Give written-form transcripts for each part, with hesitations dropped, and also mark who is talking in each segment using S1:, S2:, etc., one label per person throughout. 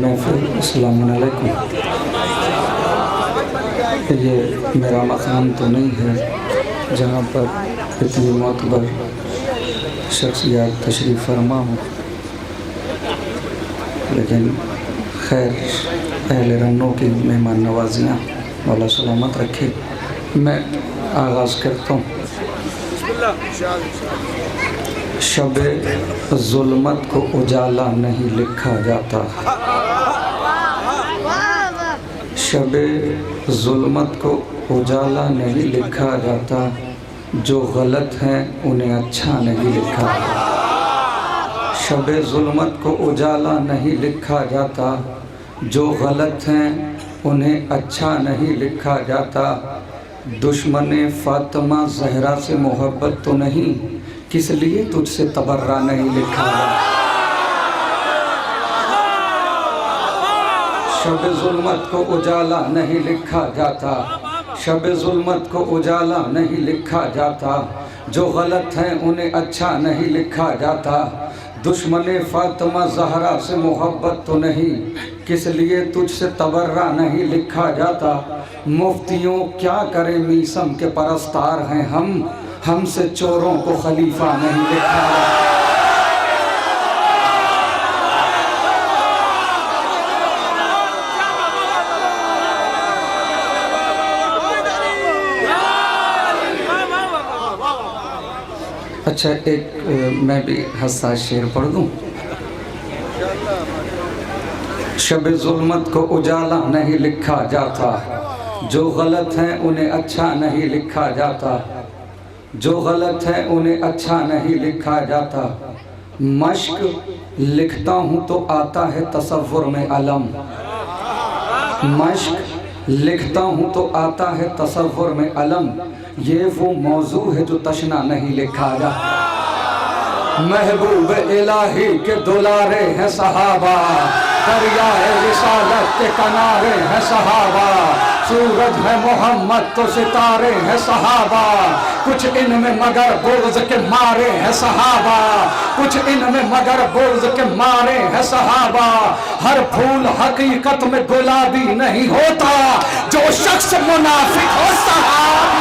S1: महफिल, अस्सलामु अलैकुम। ये मेरा मकान तो नहीं है जहाँ पर इतनी मोतबर शख्सियत तशरीफ़ फरमा हो, लेकिन खैर अहले रन्नों की मेहमान नवाजियाँ मौला सलामत रखे। मैं आगाज़ करता हूँ। शबे ज़ुल्मत को उजाला नहीं लिखा जाता, शबे ज़ुल्मत को उजाला नहीं लिखा जाता, जो गलत हैं उन्हें अच्छा नहीं लिखा। शबे ज़ुल्मत को उजाला नहीं लिखा जाता, जो गलत हैं उन्हें अच्छा नहीं लिखा जाता। दुश्मने फ़ातिमा ज़हरा से मोहब्बत तो नहीं, किस लिए तुझसे तबर्रा नहीं लिखा जाता। शब ज़ुल्मत को उजाला नहीं लिखा जाता, शब ज़ुल्मत को उजाला नहीं लिखा जाता, जो गलत हैं उन्हें अच्छा नहीं लिखा जाता। दुश्मने फ़ातिमा ज़हरा से मोहब्बत तो नहीं, किस लिए तुझसे तबर्रा नहीं लिखा जाता। मुफ्तियों क्या करें मीसम के परस्तार हैं हम, हमसे चोरों को खलीफा नहीं लिखा जाता। अच्छा, एक मैं भी हस्सा शेर पढ़ दूँ। शब ज़ुल्मत को उजाला नहीं लिखा जाता, जो गलत हैं उन्हें अच्छा नहीं लिखा जाता, जो गलत है उन्हें अच्छा नहीं लिखा जाता। मश्क लिखता हूँ तो आता है तसव्वुर में अलम, मश्क लिखता हूँ तो आता है तसव्वुर में अलम। ये वो मौजू है जो तशना नहीं लिखा जाता। महबूब इलाही के दुलारे हैं सहाबा, दरियाए रिसालत के किनारे हैं सहाबा। सूरज है मोहम्मद तो सितारे हैं सहाबा, कुछ इनमें मगर बुग़्ज़ के मारे हैं सहाबा, कुछ इनमें मगर बुग़्ज़ के मारे हैं सहाबा। हर फूल हकीकत में गुलाबी नहीं होता, जो शख्स मुनाफिक हो सहाबा।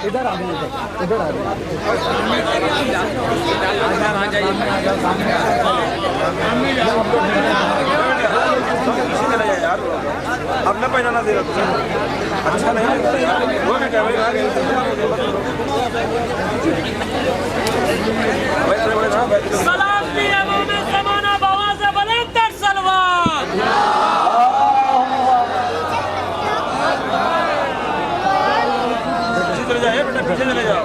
S2: इधर आ इधर
S3: अब न पहनाना दे रहा अच्छा नहीं वो भी सलाम दिया मुझे ज़माना बाबा से बलंदर सलवार। चले जाए बेटा, पीछे चले जाओ।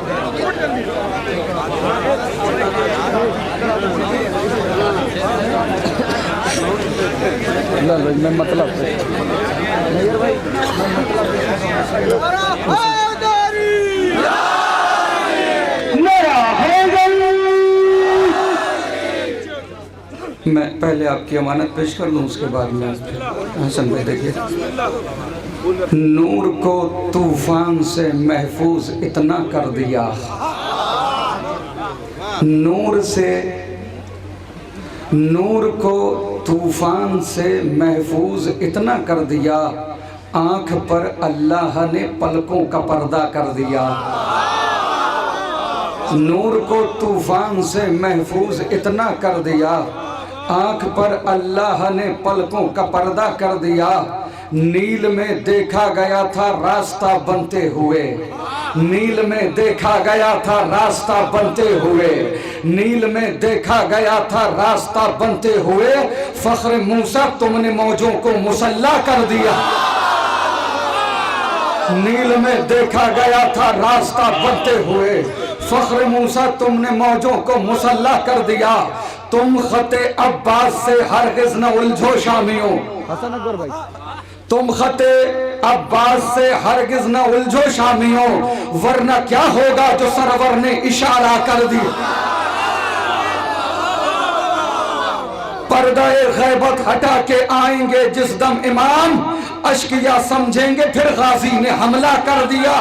S2: मैं मतलब नैयर भाई
S1: मैं पहले आपकी अमानत पेश कर दूं, उसके बाद में हसन भाई देखिए। नूर को तूफान से महफूज इतना कर दिया, नूर को तूफान से महफूज इतना कर दिया, आँख पर अल्लाह ने पलकों का पर्दा कर दिया। नूर को तूफान से महफूज इतना कर दिया, आँख पर अल्लाह ने पलकों का पर्दा कर दिया। नील में देखा गया था रास्ता बनते हुए, नील में देखा गया था रास्ता बनते हुए, नील में देखा गया था रास्ता बनते हुए। फख्र मूसा तुमने मौजों को मुसल्ला कर दिया। नील में देखा गया था रास्ता बनते हुए, फख्र मूसा तुमने मौजों को मुसल्ला कर दिया। तुम खते अब्बास से हरगिज न उलझो शामियों,
S2: हसन अकबर भाई,
S1: तुम खते अब्बास से हरगिज न उलझो शामियों, वरना क्या होगा जो सरवर ने इशारा कर दिया। पर्दाए गैबत हटा के आएंगे जिस दम इमाम, अश्किया समझेंगे फिर गाजी ने हमला कर दिया।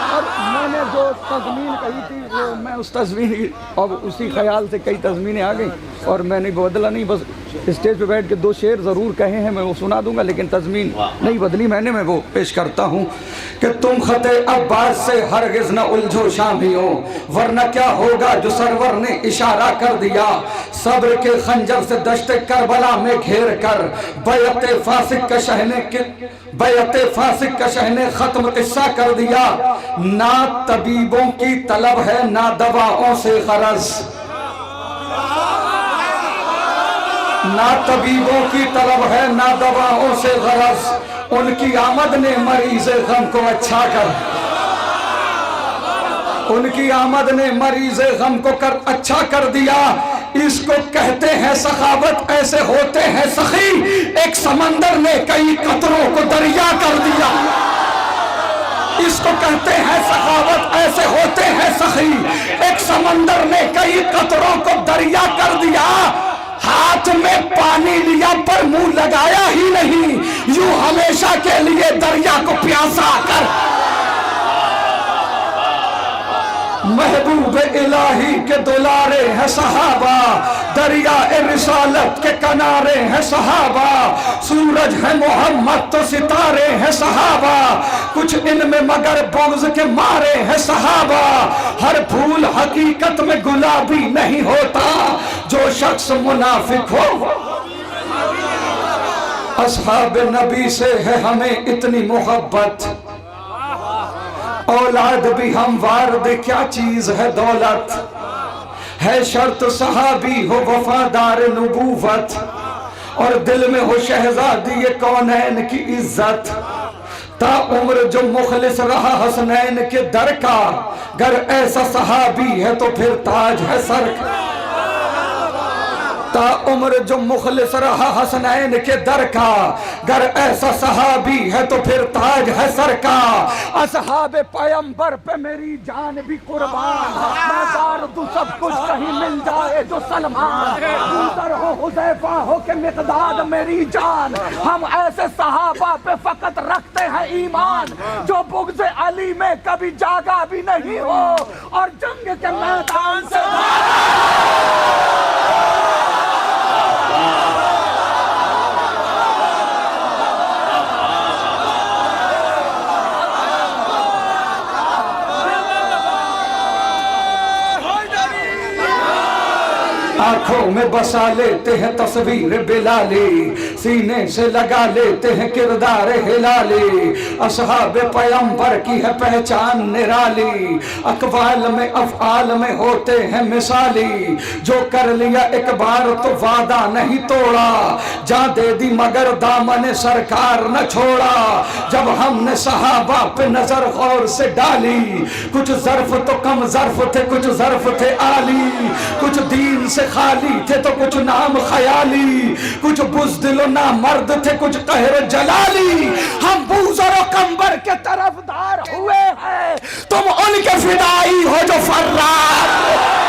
S2: और मैंने जो तज़मीन कही थी वो मैं उस तज़मीन और उसी ख्याल से कई तज़मीनें आ गई और मैंने बदला नहीं, बस स्टेज पे बैठ के दो शेर ज़रूर कहे हैं, मैं वो सुना दूंगा, लेकिन तज़मीन नहीं बदली मैंने, मैं वो पेश करता हूँ कि तुम खते अब्बास से हरगिज न उलझो शामियों, वरना क्या होगा जो सरवर ने इशारा कर दिया। सब्र के खंजर से दश्ते करबला में घेर कर बैअते फासिक का शहने के बैअते फासिक का शहने खत्म किस्सा कर दिया। ना तबीबों की तलब है ना दवाओं से गरज, ना तबीबों की तलब है ना दवाओं से गरज, उनकी आमद ने मरीज गम को अच्छा कर, उनकी आमद ने मरीज गम को कर अच्छा कर दिया। इसको कहते हैं सखावत, ऐसे होते हैं सखी, एक समंदर ने कई कतरों को दरिया कर दिया। इसको कहते हैं सखावत, ऐसे होते हैं सखी, एक समंदर ने कई कतरों को दरिया कर दिया। हाथ में पानी लिया पर मुंह लगाया ही नहीं, यूं हमेशा के लिए दरिया को प्यासा कर। महबूब इलाही के दुलारे हैं सहाबा, दरिया रिसालत के किनारे हैं सहाबा, सूरज है मोहम्मद तो सितारे हैं सहाबा, कुछ इनमें मगर बुग़्ज़ के मारे हैं सहाबा। हर फूल हकीकत में गुलाबी नहीं होता, जो शख्स मुनाफिक हो। अस्हाब नबी से है हमें इतनी मोहब्बत, औलाद भी हमवार दे क्या चीज है दौलत, है शर्त सहाबी हो वफादार नबूवत, और दिल में हो शहजादी ये कौनैन की इज्जत। ता उम्र जो मुखलिस रहा हसनैन के दर का, गर ऐसा सहाबी है तो फिर ताज है सर का। ता उम्र जो मुखलिस रहा हसनैन के दर का, गर ऐसा सहाबी है तो फिर ताज है सर का। असहाबे पैगंबर पे मेरी जान भी कुर्बान, मैं दार दूं सब कुछ कहीं मिल जाए जो सलमान। दूसर हो हुज़ैफा हो के मिक़दाद मेरी जान, हम ऐसे सहाबा पे फकत रखते हैं ईमान, जो बुग़्ज़ अली में कभी जागा भी नहीं हो और जंग के मैदान से
S1: आंखों में बसा लेते हैं तस्वीर बिलाली, सीने से लगा लेते हैं किरदार हिलाली। असहाब पैगंबर की है पहचान निराली, अक़वाल में अफ़आल में होते हैं मिसाली। जो कर लिया एक बार तो वादा नहीं तोड़ा, जा दे दी मगर दामन सरकार न छोड़ा। जब हमने सहाबा पे नजर गौर से डाली, कुछ ज़र्फ तो कम ज़र्फ थे, कुछ ज़र्फ थे आली, कुछ दीन से खाली थे तो कुछ नाम ख्याली, कुछ बुज़दिल ना मर्द थे कुछ कहर जलाली। हम बूज़र कंबर के तरफदार हुए हैं, तुम उनके फिदाई हो जो फर्रार।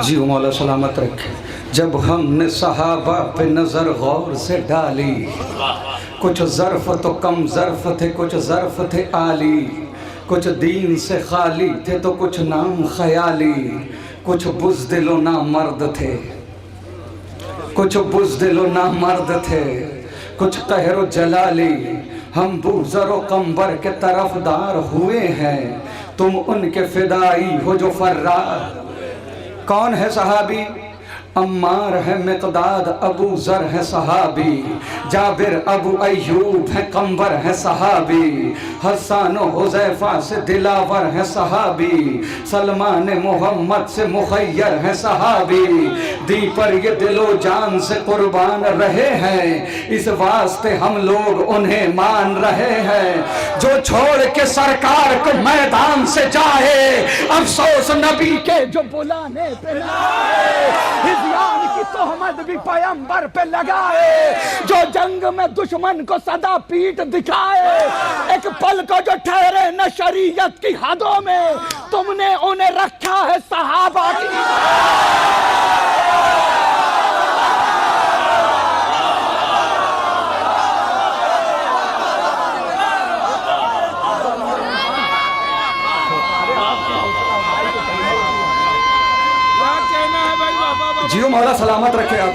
S1: जी मौला सलामत रखे। जब हमने सहाबा पे नजर गौर से डाली, कुछ ज़र्फ तो कम ज़र्फ थे कुछ ज़र्फ थे आली, कुछ दीन से खाली थे तो कुछ नाम ख्याली, कुछ बुज़दिलो ना मर्द थे, कुछ बुज़दिलो ना मर्द थे, कुछ कहरो जलाली। हम बूज़रो कंबर के तरफदार हुए हैं, तुम उनके फिदाई हो जो फर्रार। कौन है सहाबी? अम्मार है मिक़दाद, अबू ज़र है सहाबी, जाबिर अबू अय्यूब है कंबर है सहाबी, हसन हुज़ैफा से दिलावर है सहाबी, सलमान मोहम्मद से मुखय्यर है सहाबी। दी पर ये दिलो जान से कुर्बान रहे हैं, इस वास्ते हम लोग उन्हें मान रहे हैं। जो छोड़ के सरकार को मैदान से जाए, अफसोस नबी के जो बुलाने पे ना आए। यान की तोहमत भी पैगंबर पे लगाए, जो जंग में दुश्मन को सदा पीठ दिखाए। एक पल को जो ठहरे न शरीयत की हदों में, तुमने उन्हें रखा है सहाबा की। जियो मौला सलामत रखे आप।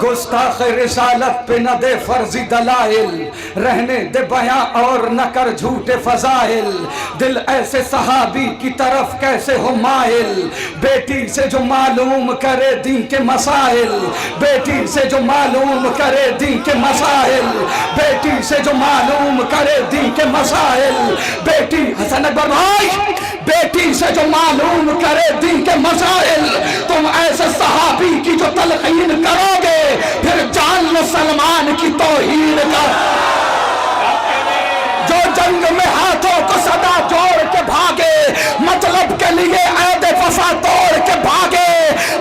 S1: गुस्ताख रिसालत पे न दे फर्जी दलाइल, रहने दे बयां और न कर झूठे फजाइल। दिल ऐसे सहाबी की तरफ कैसे हो माइल, बेटी से जो मालूम करे दीन के मसाइल, बेटी से जो मालूम करे दीन के मसाइल, बेटी से जो मालूम करे दीन के मसाइल। बेटी हसन अकबर भाई, बेटी से जो मालूम करे दीन के मसाइल। तुम ऐसे सहाबी की जो तलकीन करोगे, फिर जान लो सलमान की तौहीन का। जो जंग में हाथों को सदा जोड़ के भागे, मतलब के लिए ऐदे फसा तोड़ के भागे,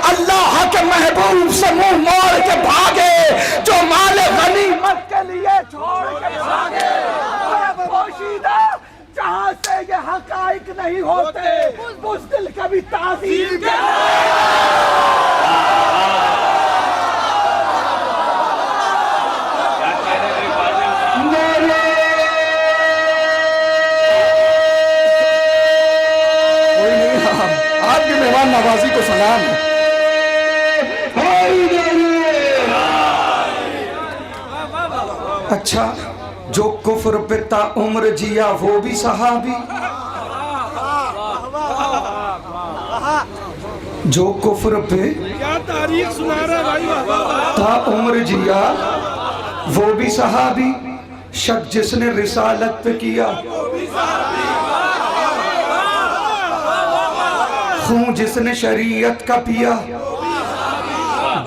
S1: अल्लाह के महबूब से मुंह मोड़ के भागे, जो माले गनीमत के लिए छोड़ के भागे। पोशीदा जहां से ये हकाइक नहीं होते, उस दिल कभी ताज़ीम के मेहमान नवाजी को सलाम है। अच्छा, जो कुफ्र पे ता उम्र जिया वो भी सहाबी, जो कुफ्र पे क्या तारीख सुना रहा भाई ता उम्र जिया वो भी सहाबी। शक जिसने रिसालत पे किया, खून जिसने शरीयत का पिया,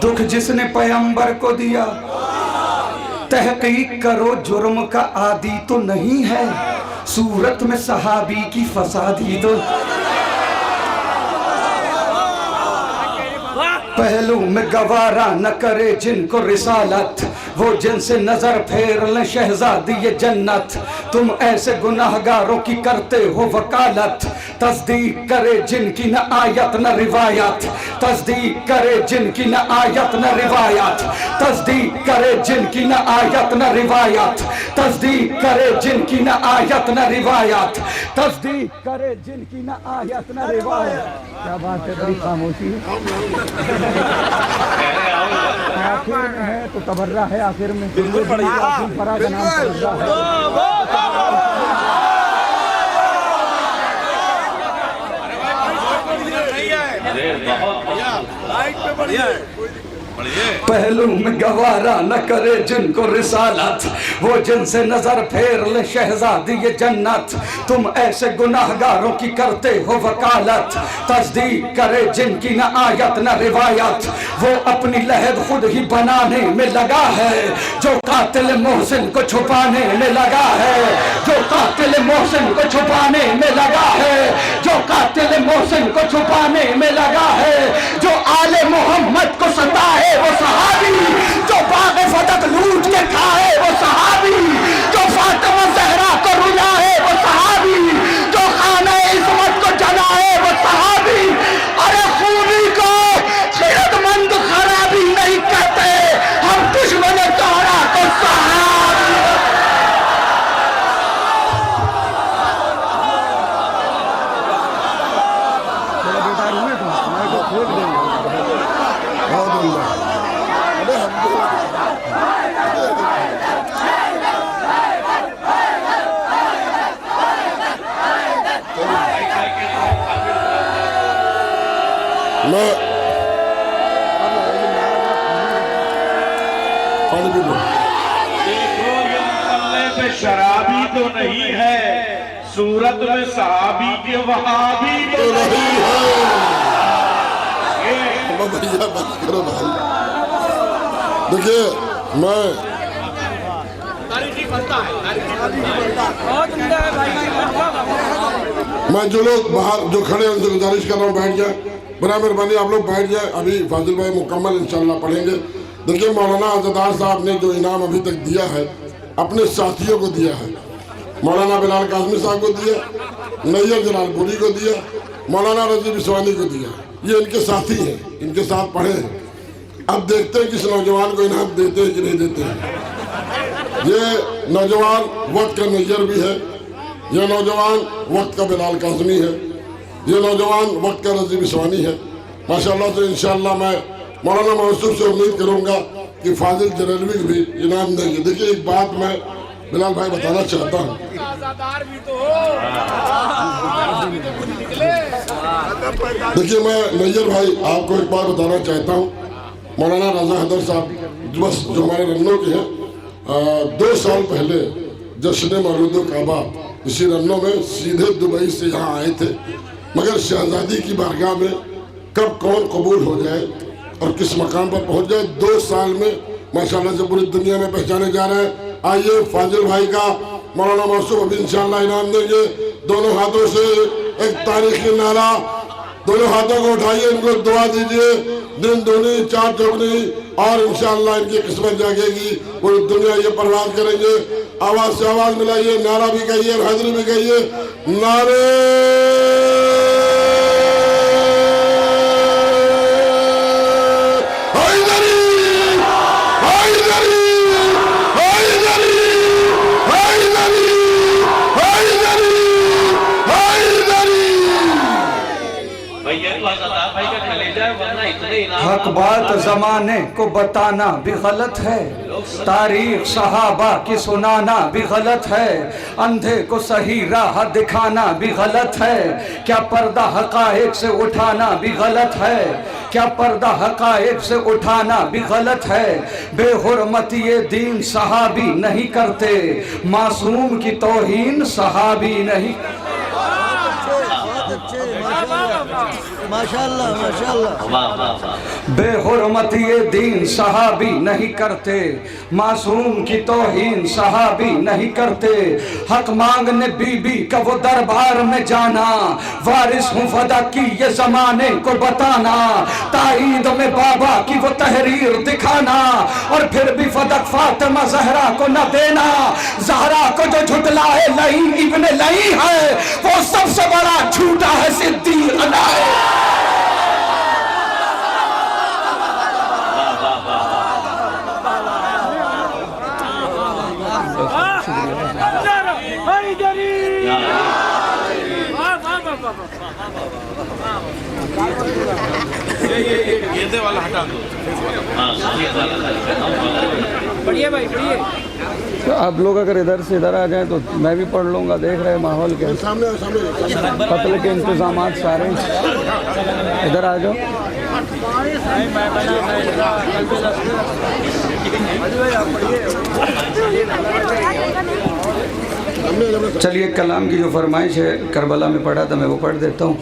S1: दुख जिसने पैगंबर को दिया। तहकीक करो जुर्म का आदि तो नहीं है, सूरत में सहाबी की फसादी तो। पहलू में गवारा न करे जिनको रिसालत, वो जिनसे नजर फेर ले शहजादी ये जन्नत। तुम ऐसे गुनाहगारों की करते हो वकालत, तस्दीक करे जिनकी न आयत न रिवायत, तस्दीक करे जिनकी न आयत न रिवायत, तस्दीक करे जिनकी न आयत न रिवायत, तस्दीक करे जिनकी न आयत न रिवायत, तस्दीक करे जिनकी न आयत न रिवायत। क्या बात है, बड़ी खामोशी है। आखिर में है तो तबर्रा है, आखिर में फरा का नाम तबर्रा है। पहलू में गवारा न करे जिनको रिसालत, वो जिनसे नजर फेर ले शहजादी ये जन्नत। तुम ऐसे गुनाहगारों की करते हो वकालत, तस्दीक करे जिनकी न आयत न रिवायत। वो अपनी लहद खुद ही बनाने में लगा है, जो कातिल मोहसिन को छुपाने में लगा है, जो कातिल मोहसिन को छुपाने में लगा है, जो कातिल मोहसिन को छुपाने में लगा है। जो आले मोहम्मद को सताए वो सहाबी, जो बाग़ फदक लूट के खाए वो सहाबी, जो फातिमा ज़हरा को रुलाए वो सहाबी, जो खाना इस्मत को जलाए वो सहाबी। अरे खूनी को खिरदमंद खराबी नहीं कहते, हम दुश्मन तोहरा को सहाबी।
S4: मैं पानी पी लो।
S5: देखो ये मुसल्ले पे शराबी तो नहीं है, सूरत में सहाबी के वहाबी तो नहीं है।
S4: भैया बंद करो भाई। देखिए मैं जो लोग बाहर जो खड़े हैं उनसे गुजारिश कर रहा हूँ बैठ जाए, बड़ा मेहरबानी आप लोग बैठ जाए। अभी फाजिल भाई मुकम्मल इंशाल्लाह पढ़ेंगे। देखिए मौलाना अज़दार साहब ने जो इनाम अभी तक दिया है अपने साथियों को दिया है। मौलाना बिलाल काज़मी साहब को दिया, नैयर जलालपुरी को दिया, मौलाना रज़ी बिस्वानी को दिया। ये इनके साथी हैं, इनके साथ पढ़े हैं। अब देखते हैं किस नौजवान को इनाम देते हैं कि नहीं देते हैं। ये नौजवान वक्त का नैयर भी है, ये नौजवान वक्त का बिलाल काज़मी है, ये नौजवान वक्त का रज़ी बिस्वानी है। माशाल्लाह से इंशाल्लाह मैं मौलाना मौसूफ से उम्मीद करूंगा कि फाजिल जरनवी भी इनाम देंगे। देखिए एक बात मैं बिलाल भाई बताना चाहता हूँ। देखिए मैं नैयर भाई आपको एक बात बताना चाहता हूँ। मौलाना रजा हैदर साहब बस जो हमारे रन्नों के हैं 2 साल पहले जश्न मौलूद काबा इसी रन्नों में सीधे दुबई से यहाँ आए थे, मगर शहजादी की बारगाह में कब कौन कबूल हो जाए और किस मकाम पर पहुँच जाए 2 साल में माशाल्लाह से पूरी दुनिया में पहचाने जा रहे हैं। आइए फाजिल भाई का मौलाना मौसूफ अभी इंशाल्लाह इनाम देंगे। दोनों हाथों से एक तारीखी नारा, दोनों हाथों को उठाइए, इनको दुआ दीजिए दिन दूनी 4 चौगनी और इंशाल्लाह इनकी किस्मत जागेगी, पूरी दुनिया ये परवाज करेंगे। आवाज से आवाज मिलाइए, नारा भी कहिए, हाजिरी भी कहिए। नारे
S1: हक बात जमाने को बताना भी गलत है, तारीख सहाबा की सुनाना भी गलत है, अंधे को सही राह दिखाना भी गलत है। क्या पर्दा हकायक से उठाना भी गलत है, क्या पर्दा हकायक से उठाना भी गलत है। बेहुरमती ये दीन सहाबी नहीं करते, मासूम की तौहीन सहाबी नहीं।
S6: माशाल्लाह माशाल्लाह।
S1: बेहुरमती ये दीन सहाबी नहीं करते, मासूम की तौहीन सहाबी नहीं करते। हक मांगने बीबी का वो दरबार में जाना, वारिस हूँ फदा की ये जमाने को बताना, ताईद में बाबा की वो तहरीर दिखाना, और फिर भी फदक फातिमा जहरा को न देना। जहरा को जो झुटलाए लई इब्ने लई है, वो सबसे बड़ा झूठा है सिद्दीक अनाए।
S3: गेंदे वाला हटा दो। बढ़िया भाई बढ़िया।
S2: तो आप लोग अगर इधर से इधर आ जाएं तो मैं भी पढ़ लूँगा। देख रहे माहौल के कत्ल के इंतजाम सारे। इधर आ जाओ।
S1: चलिए कलाम की जो फरमाइश है करबला में पढ़ा था मैं वो पढ़ देता हूँ।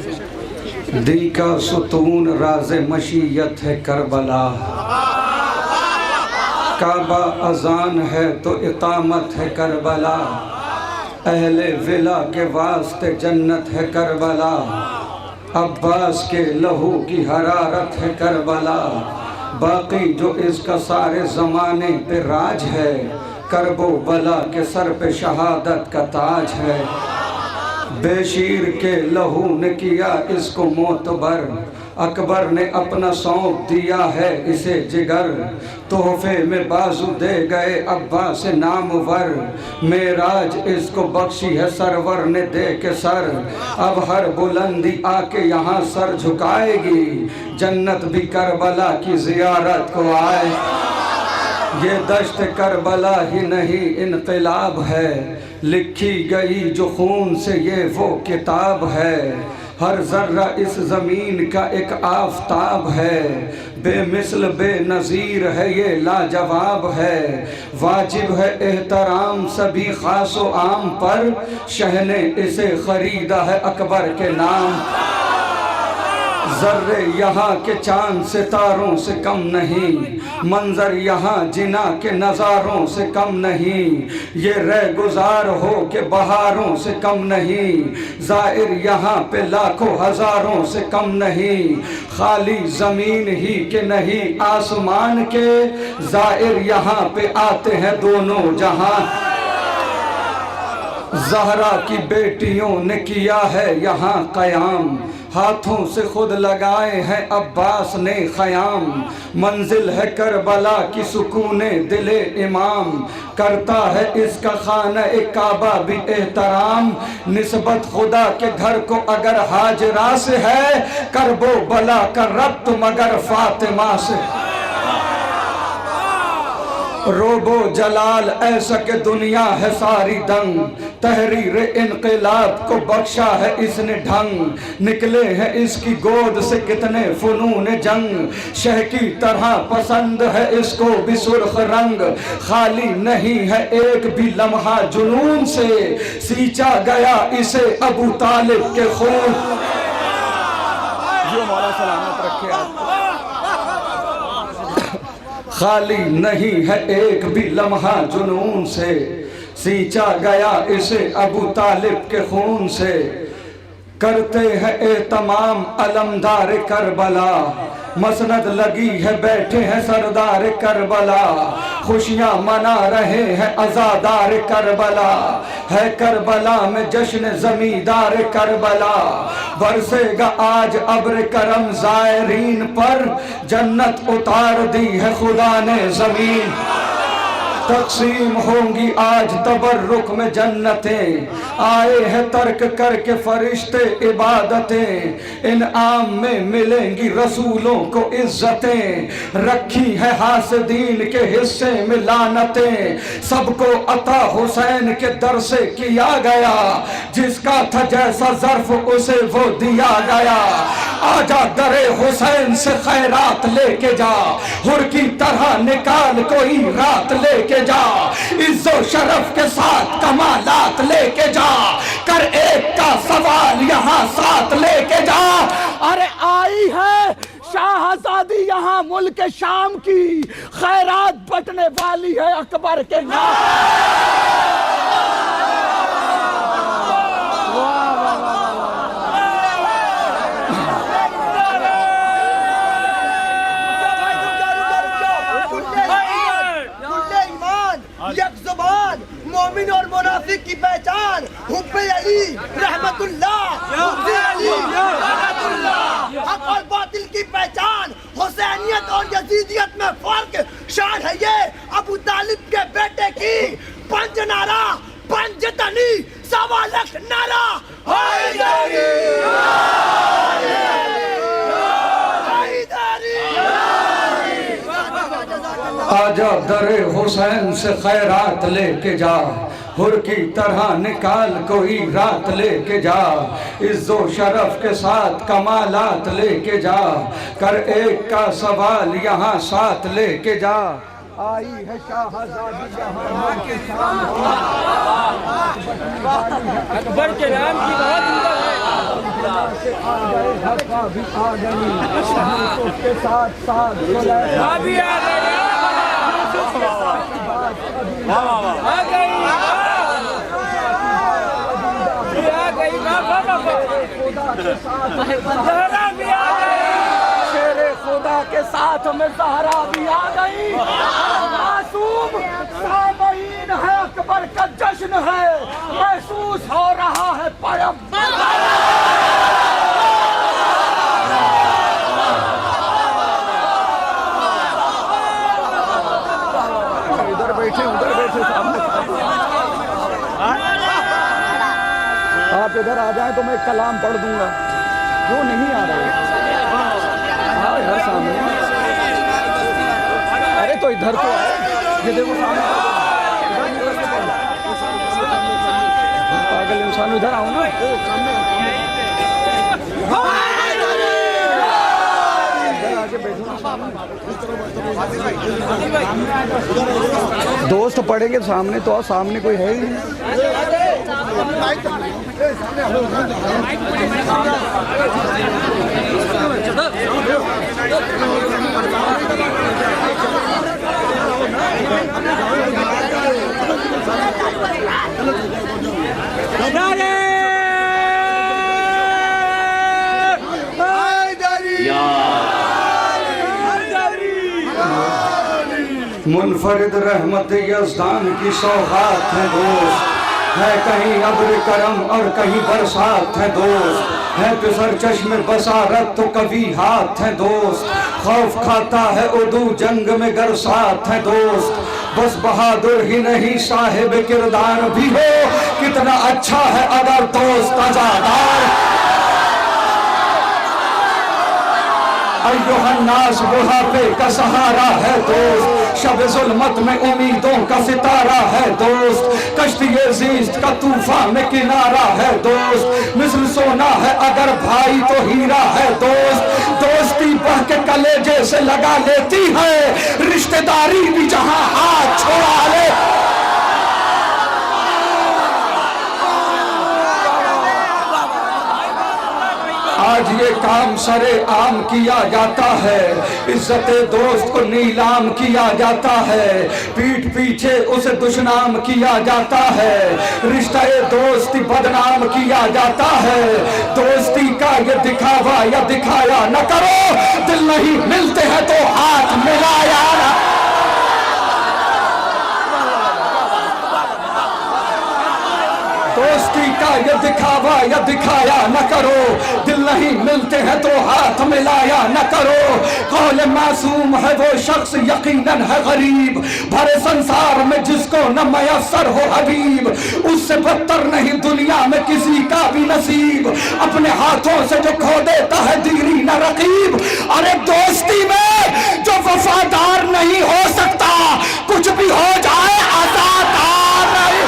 S1: दी का सुतून राज मशीयत है करबला, काबा अजान है तो इकामत है करबला, अहले विला के वास्ते जन्नत है करबला, अब्बास के लहू की हरारत है करबला, बाकी जो इसका सारे ज़माने पे राज है, करबो बला के सर पे शहादत का ताज है। बेशीर के लहू ने किया इसको मोतबर, अकबर ने अपना सौंप दिया है इसे जिगर, तोहफे में बाजू दे गए अब्बास नामवर, मेराज इसको बख्शी है सरवर ने दे के सर, अब हर बुलंदी आके यहाँ सर झुकाएगी, जन्नत भी करबला की जियारत को आए। ये दश्त करबला ही नहीं इनकलाब है, लिखी गई जो खून से ये वो किताब है, हर जर्रा इस ज़मीन का एक आफताब है, बेमिसल बेनज़ीर है ये लाजवाब है। वाजिब है एहतराम सभी खास व आम पर, शहने इसे खरीदा है अकबर के नाम। जर्रे यहाँ के चांद सितारों से कम नहीं, मंजर यहाँ जिना के नज़ारों से कम नहीं। ये रह गुजार हो के बहारों से कम नहीं, ज़ाहिर यहाँ पे लाखों हज़ारों से कम नहीं। खाली ज़मीन ही के नहीं आसमान के, ज़ाहिर यहाँ पे आते हैं दोनों जहां। ज़हरा की बेटियों ने किया है यहाँ क़याम, हाथों से खुद लगाए हैं अब्बास ने ख़याम। मंजिल है करबला की सुकूने दिले इमाम, करता है इसका खाना एक काबा भी एहतराम। निस्बत खुदा के घर को अगर हाजरा से है, करबो बला का रब्त मगर फातिमा से। रोबो जलाल ऐसा के दुनिया है सारी दंग, तहरीर इनकलाब को बख्शा है इसने ढंग। निकले हैं इसकी गोद से कितने फनून जंग, शह की तरह पसंद है इसको भी सुर्ख रंग। खाली नहीं है एक भी लम्हा जुनून से, सींचा गया इसे अबू तालिब के खून।
S2: जो मौला सलामत रखे आपको।
S1: खाली नहीं है एक भी लम्हा जुनून से, सींचा गया इसे अबू तालिब के खून से। करते हैं एहतमाम अलमदार करबला, मसनद लगी है बैठे हैं सरदार करबला। खुशियाँ मना रहे हैं अज़ादार करबला, है करबला में जश्न ज़मींदार करबला। बरसेगा आज अब्र करम ज़ायरीन पर, जन्नत उतार दी है खुदा ने ज़मीन। तक़सीम होंगी आज तबर्रुक में जन्नतें, आए हैं तर्क करके फरिश्ते इबादतें। इनाम में मिलेंगी रसूलों को इज्जतें, रखी है हासदीन के हिस्से में लानतें। सबको अता हुसैन के दर से किया गया, जिसका था जैसा ज़र्फ उसे वो दिया गया। आजा दरे हुसैन से खैरात लेके जा, हुर की तरह निकाल कोई रात लेके जा। इज्जो शरफ के साथ कमालात लेके जा, कर एक का सवाल यहाँ साथ लेके जा।
S2: अरे आई है शाहजादी यहाँ मुल्क शाम की, खैरात बटने वाली है अकबर के नाम।
S7: मोमिन और मुनाफिक की पहचान हुब्बे अली रहमतुल्लाह, हुब्बे अली रहमतुल्लाह। हक और बातिल की पहचान हुसैनियत और यजीदियत में फर्क, शान है ये अबू तालिब के बेटे की। पंज नारा पंजतनी सवा लाख नारा, हैदरी
S1: आजा दरे हुसैन से खैरात लेके जा, हुर की तरह निकाल कोई रात लेके जा। इज्जो शरफ के साथ कमालात लेके जा, कर एक का सवाल यहाँ साथ लेके जा।
S2: आई है शाहजादी अकबर के नाम की बात भी आ गई, उसके साथ साथ भी आ गई। शेरे खुदा के साथ में ज़हरा भी आ गई। मासूम सामईन है अकबर का जश्न है, महसूस हो रहा है पैगंबर। उधर बैठे सामने। आप इधर आ जाए तो मैं कलाम पढ़ दूंगा, जो नहीं आ रहा है हाँ इधर सामने। अरे तो इधर तो ये देखो सामने, पागल इंसान, इधर आओ ना। दोस्त पढ़ेंगे सामने तो, सामने कोई है ही नहीं।
S1: मुनफरिद रहमत यज़दान की सौगात है दोस्त, है कहीं अब्र करम और कहीं बरसात है दोस्त, है पिसर चश्मे बसारत तो कभी हाथ है दोस्त, खौफ खाता है उदू जंग में गर साथ है दोस्त, बस बहादुर ही नहीं साहिब किरदार भी हो, कितना अच्छा है अगर दोस्त आजादार। अय्युहन्नास बुढ़ापे का सहारा है दोस्त, शब जुल्मत में उम्मीदों का सितारा है दोस्त, कश्ती ज़ीस्त का तूफान में किनारा है दोस्त, मिस्र सोना है अगर भाई तो हीरा है दोस्त, दोस्ती बह के कलेजे से लगा लेती है, रिश्तेदारी भी जहां हाथ छोड़ा ले। आज ये काम सरे आम किया जाता है, इज्जत दोस्त को नीलाम किया जाता है, पीठ पीछे उसे दुश्मनाम किया जाता है, रिश्ता दोस्ती बदनाम किया जाता है, दोस्ती का ये दिखावा या दिखाया न करो, दिल नहीं मिलते हैं तो हाथ मिलाया ना। दोस्ती का ये दिखावा या दिखाया न करो, दिल नहीं मिलते हैं तो हाथ मिलाया न करो, कौल मासूम है वो शख्स यकीनन है गरीब, भरे संसार में जिसको न मयसर हो हबीब, उससे बदतर नहीं दुनिया में किसी का भी नसीब, अपने हाथों से जो खो देता है दीरी न रकीब। अरे दोस्ती में जो वफादार नहीं हो सकता, कुछ भी हो जाए आजादार नहीं।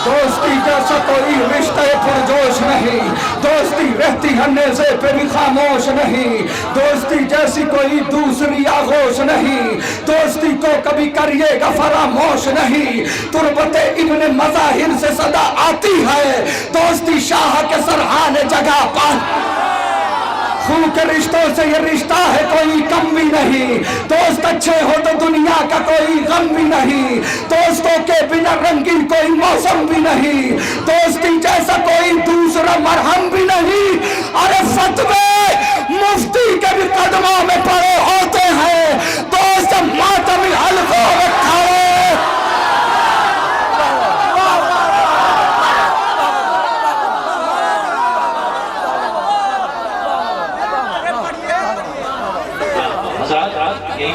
S1: दोस्ती जैसा कोई रिश्ते पुरजोश नहीं, दोस्ती रहती है नेज़े पे भी खामोश नहीं, दोस्ती जैसी कोई दूसरी आगोश नहीं, दोस्ती को कभी करिएगा फरामोश नहीं, तुरबते इब्ने मज़ाहिर से सदा आती है, दोस्ती शाह के सरहाने जगह पर, खून के रिश्तों से ये रिश्ता है कोई कम भी नहीं, दोस्त अच्छे हो तो दुनिया का कोई गम भी नहीं, दोस्तों के बिना रंगीन कोई मौसम भी नहीं, दोस्ती जैसा कोई दूसरा मरहम भी नहीं,